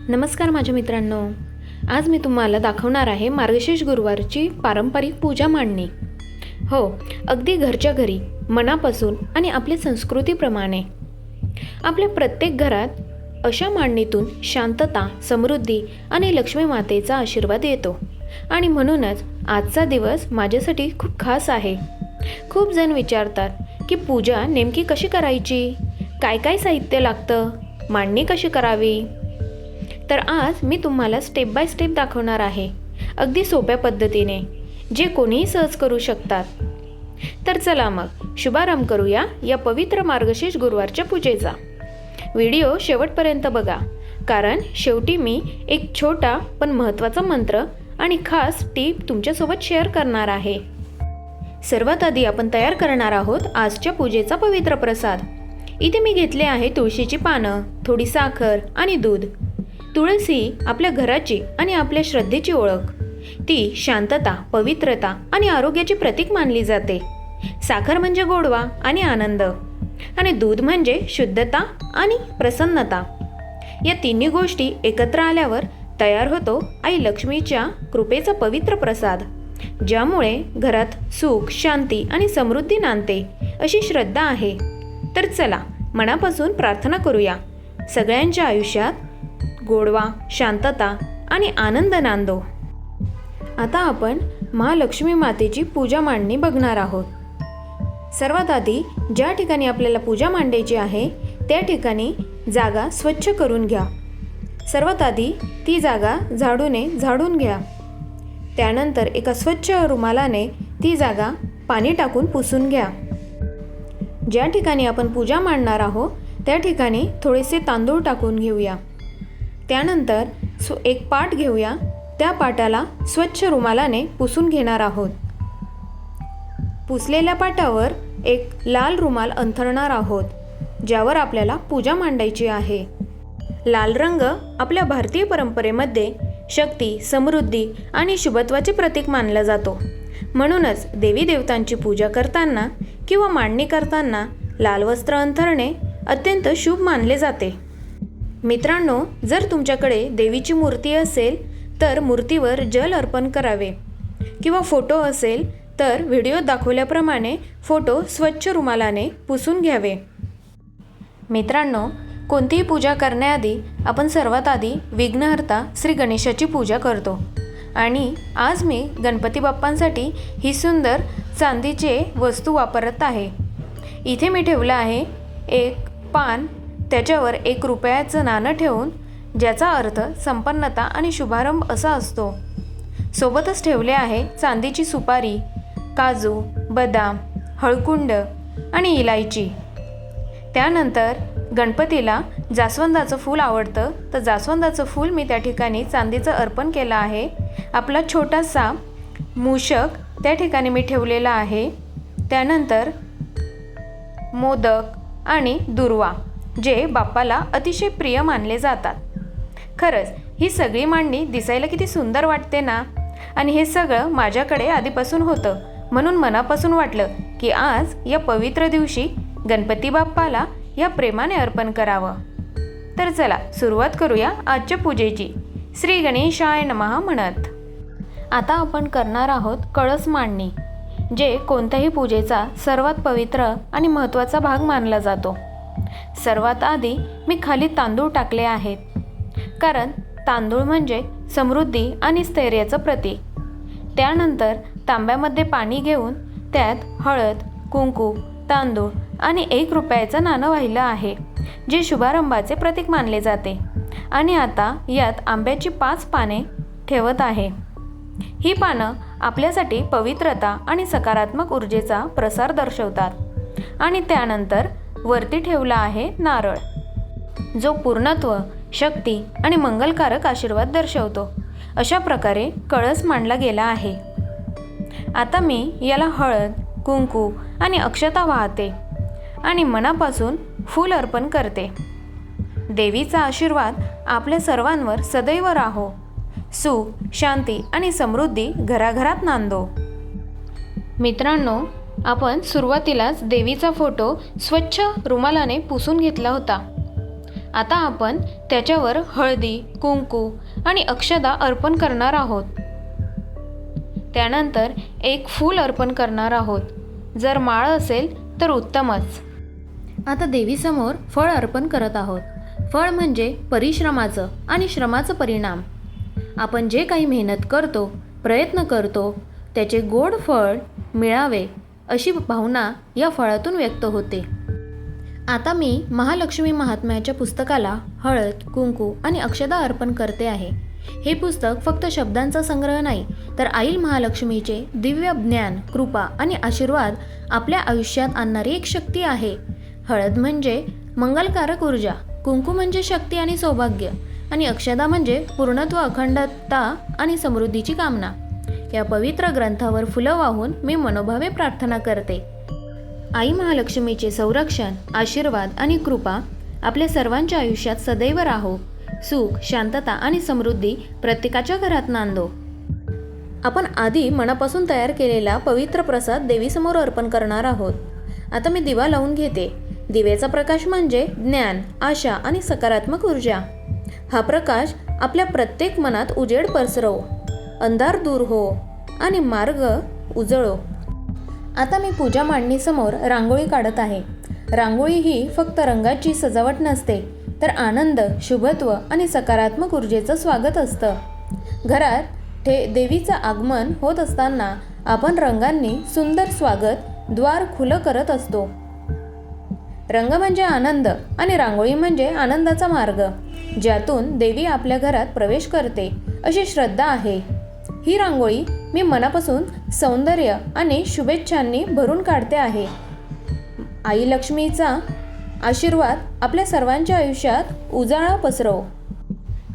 नमस्कार माझ्या मित्रांनो, आज मी तुम्हाला दाखवणार आहे मार्गशीर्ष गुरुवारची पारंपरिक पूजा मांडणी. हो, अगदी घरच्या घरी, मनापासून आणि आपल्या संस्कृतीप्रमाणे. आपल्या प्रत्येक घरात अशा मांडणीतून शांतता, समृद्धी आणि लक्ष्मी मातेचा आशीर्वाद येतो. आणि म्हणूनच आजचा दिवस माझ्यासाठी खूप खास आहे. खूप जण विचारतात की पूजा नेमकी कशी करायची, काय काय साहित्य लागतं, मांडणी कशी करावी. तर आज मी तुम्हाला स्टेप बाय स्टेप दाखवणार आहे, अगदी सोप्या पद्धतीने, जे कोणीही सहज करू शकतात. तर चला मग शुभारंभ करूया या पवित्र मार्गशीर्ष गुरुवारच्या पूजेचा. व्हिडिओ शेवटपर्यंत बघा, कारण शेवटी मी एक छोटा पण महत्त्वाचा मंत्र आणि खास टीप तुमच्यासोबत शेअर करणार आहे. सर्वात आधी आपण तयार करणार आहोत आजच्या पूजेचा पवित्र प्रसाद. इथे मी घेतले आहे तुळशीची पानं, थोडी साखर आणि दूध. तुळस आपल्या घराची आणि आपल्या श्रद्धेची ओळख. ती शांतता, पवित्रता आणि आरोग्याची प्रतीक मानली जाते. साखर म्हणजे गोडवा आणि आनंद, आणि दूध म्हणजे शुद्धता आणि प्रसन्नता. या तिन्ही गोष्टी एकत्र आल्यावर तयार होतो आई लक्ष्मीच्या कृपेचा पवित्र प्रसाद, ज्यामुळे घरात सुख, शांती आणि समृद्धी नांदते, अशी श्रद्धा आहे. तर चला मनापासून प्रार्थना करूया, सगळ्यांच्या आयुष्यात गोडवा, शांतता आणि आनंद नांदो. आता आपण महालक्ष्मी मातेची पूजा मांडणी बघणार आहोत. सर्वात आधी ज्या ठिकाणी आपल्याला पूजा मांडायची आहे त्या ठिकाणी जागा स्वच्छ करून घ्या. सर्वात आधी ती जागा झाडूने झाडून घ्या. त्यानंतर एका स्वच्छ रुमालाने ती जागा पाणी टाकून पुसून घ्या. ज्या ठिकाणी आपण पूजा मांडणार आहोत त्या ठिकाणी थोडेसे तांदूळ टाकून घेऊया. त्यानंतर एक पाट घेऊया, त्या पाटाला स्वच्छ रुमालाने पुसून घेणार आहोत. पुसलेल्या पाटावर एक लाल रुमाल अंथरणार आहोत, ज्यावर आपल्याला पूजा मांडायची आहे. लाल रंग आपल्या भारतीय परंपरेमध्ये शक्ती, समृद्धी आणि शुभत्वाचे प्रतीक मानला जातो. म्हणूनच देवी देवतांची पूजा करताना किंवा मांडणी करताना लाल वस्त्र अंथरणे अत्यंत शुभ मानले जाते. मित्रांनो, जर तुमच्याकडे देवीची मूर्ती असेल तर मूर्तीवर जल अर्पण करावे, किंवा फोटो असेल तर व्हिडिओत दाखवल्याप्रमाणे फोटो स्वच्छ रुमालाने पुसून घ्यावे. मित्रांनो, कोणतीही पूजा करण्याआधी आपण सर्वात आधी विघ्नहर्ता श्री गणेशाची पूजा करतो. आणि आज मी गणपती बाप्पांसाठी ही सुंदर चांदीचे वस्तू वापरत आहे. इथे मी ठेवलं आहे एक पान, त्याच्यावर 1 रुपयाचं नाणं ठेवून, ज्याचा अर्थ संपन्नता आणि शुभारंभ असा असतो. सोबतच ठेवले आहे चांदीची सुपारी, काजू, बदाम, हळकुंड आणि इलायची. त्यानंतर गणपतीला जास्वंदाचं फूल आवडतं, तर जास्वंदाचं फूल मी त्या ठिकाणी चांदीचं अर्पण केलं आहे. आपला छोटासा मूषक त्या ठिकाणी मी ठेवलेला आहे. त्यानंतर मोदक आणि दुर्वा, जे बाप्पाला अतिशय प्रिय मानले जातात. खरंच ही सगळी मांडणी दिसायला किती सुंदर वाटते ना. आणि हे सगळं माझ्याकडे आधीपासून होतं, म्हणून मनापासून वाटलं की आज या पवित्र दिवशी गणपती बाप्पाला या प्रेमाने अर्पण करावं. तर चला सुरुवात करूया आजच्या पूजेची. श्री गणेशाय नमः म्हणत. आता आपण करणार आहोत कळस मांडणी, जे कोणत्याही पूजेचा सर्वात पवित्र आणि महत्त्वाचा भाग मानला जातो. सर्वात आधी मी खाली तांदूळ टाकले आहेत, कारण तांदूळ म्हणजे समृद्धी आणि स्थैर्याचं प्रतीक. त्यानंतर तांब्यामध्ये पाणी घेऊन त्यात हळद, कुंकू, तांदूळ आणि 1 रुपयाचं नाणं वाहिलं आहे, जे शुभारंभाचे प्रतीक मानले जाते. आणि आता यात आंब्याची 5 पाने ठेवत आहे. ही पानं आपल्यासाठी पवित्रता आणि सकारात्मक ऊर्जेचा प्रसार दर्शवतात. आणि त्यानंतर वरती ठेवला आहे नारळ, जो पूर्णत्व, शक्ती आणि मंगलकारक आशीर्वाद दर्शवतो. अशा प्रकारे कळस मांडला गेला आहे. आता मी याला हळद, कुंकू आणि अक्षता वाहते आणि मनापासून फूल अर्पण करते. देवीचा आशीर्वाद आपल्या सर्वांवर सदैव राहो. सुख, शांती आणि समृद्धी घराघरात नांदो. मित्रांनो, आपण सुरुवातीलाच देवीचा फोटो स्वच्छ रुमालाने पुसून घेतला होता. आता आपण त्याच्यावर हळदी, कुंकू आणि अक्षदा अर्पण करणार आहोत. त्यानंतर एक फूल अर्पण करणार आहोत. जर माळ असेल तर उत्तमच. आता देवीसमोर फळ अर्पण करत आहोत. फळ म्हणजे परिश्रमाचं आणि श्रमाचं परिणाम. आपण जे काही मेहनत करतो, प्रयत्न करतो, त्याचे गोड फळ मिळावे अशी भावना या फळातून व्यक्त होते. आता मी महालक्ष्मी महात्म्याच्या पुस्तकाला हळद, कुंकू आणि अक्षदा अर्पण करते आहे. हे पुस्तक फक्त शब्दांचा संग्रह नाही, तर आई महालक्ष्मीचे दिव्य ज्ञान, कृपा आणि आशीर्वाद आपल्या आयुष्यात आणणारी एक शक्ती आहे. हळद म्हणजे मंगलकारक ऊर्जा, कुंकू म्हणजे शक्ती आणि सौभाग्य, आणि अक्षदा म्हणजे पूर्णत्व, अखंडता आणि समृद्धीची कामना. या पवित्र ग्रंथावर फुलं वाहून मी मनोभावे प्रार्थना करते. आई महालक्ष्मीचे संरक्षण, आशीर्वाद आणि कृपा आपल्या सर्वांच्या आयुष्यात सदैव राहो. सुख, शांतता आणि समृद्धी प्रत्येकाच्या घरात नांदो. आपण आधी मनापासून तयार केलेला पवित्र प्रसाद देवीसमोर अर्पण करणार आहोत. आता मी दिवा लावून घेते. दिव्याचा प्रकाश म्हणजे ज्ञान, आशा आणि सकारात्मक ऊर्जा. हा प्रकाश आपल्या प्रत्येक मनात उजेड पसरवो, अंधार दूर हो आणि मार्ग उजळो. आता मी पूजा मांडणीसमोर रांगोळी काढत आहे. रांगोळी ही फक्त रंगाची सजावट नसते, तर आनंद, शुभत्व आणि सकारात्मक ऊर्जेचं स्वागत असतं. घरात देवीचं आगमन होत असताना आपण रंगांनी सुंदर स्वागत द्वार खुलं करत असतो. रंग म्हणजे आनंद आणि रांगोळी म्हणजे आनंदाचा मार्ग, ज्यातून देवी आपल्या घरात प्रवेश करते अशी श्रद्धा आहे. ही रांगोळी मी मनापासून सौंदर्य आणि शुभेच्छांनी भरून काढते आहे. आई लक्ष्मीचा आशीर्वाद आपल्या सर्वांच्या आयुष्यात उजाळा पसरव.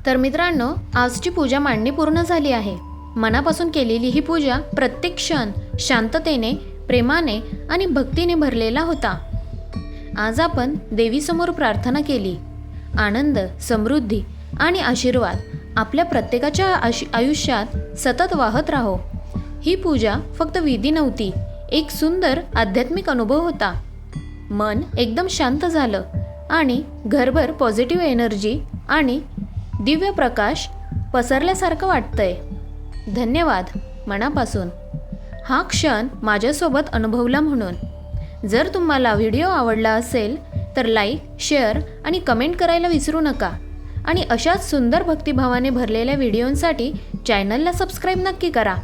तर मित्रांनो, आजची पूजा मांडणी पूर्ण झाली आहे. मनापासून केलेली ही पूजा प्रत्येक क्षण शांततेने, प्रेमाने आणि भक्तीने भरलेला होता. आज आपण देवीसमोर प्रार्थना केली. आनंद, समृद्धी आणि आशीर्वाद आपल्या प्रत्येकाच्या आयुष्यात सतत वाहत राहो. ही पूजा फक्त विधी नव्हती, एक सुंदर आध्यात्मिक अनुभव होता. मन एकदम शांत झालं आणि घरभर पॉझिटिव्ह एनर्जी आणि दिव्य प्रकाश पसरल्यासारखं वाटतंय. धन्यवाद मनापासून हा क्षण माझ्यासोबत अनुभवला म्हणून. जर तुम्हाला व्हिडिओ आवडला असेल तर लाईक, शेअर आणि कमेंट करायला विसरू नका. आणि अशाच सुंदर भक्तिभावाने भरलेल्या व्हिडिओंसाठी चॅनलला सबस्क्राईब नक्की करा.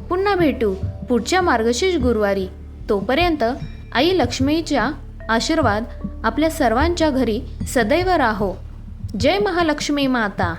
पुन्हा भेटू पुढच्या मार्गशीर्ष गुरुवारी. तोपर्यंत आई लक्ष्मीचा आशीर्वाद आपल्या सर्वांच्या घरी सदैव राहो. जय महालक्ष्मी माता.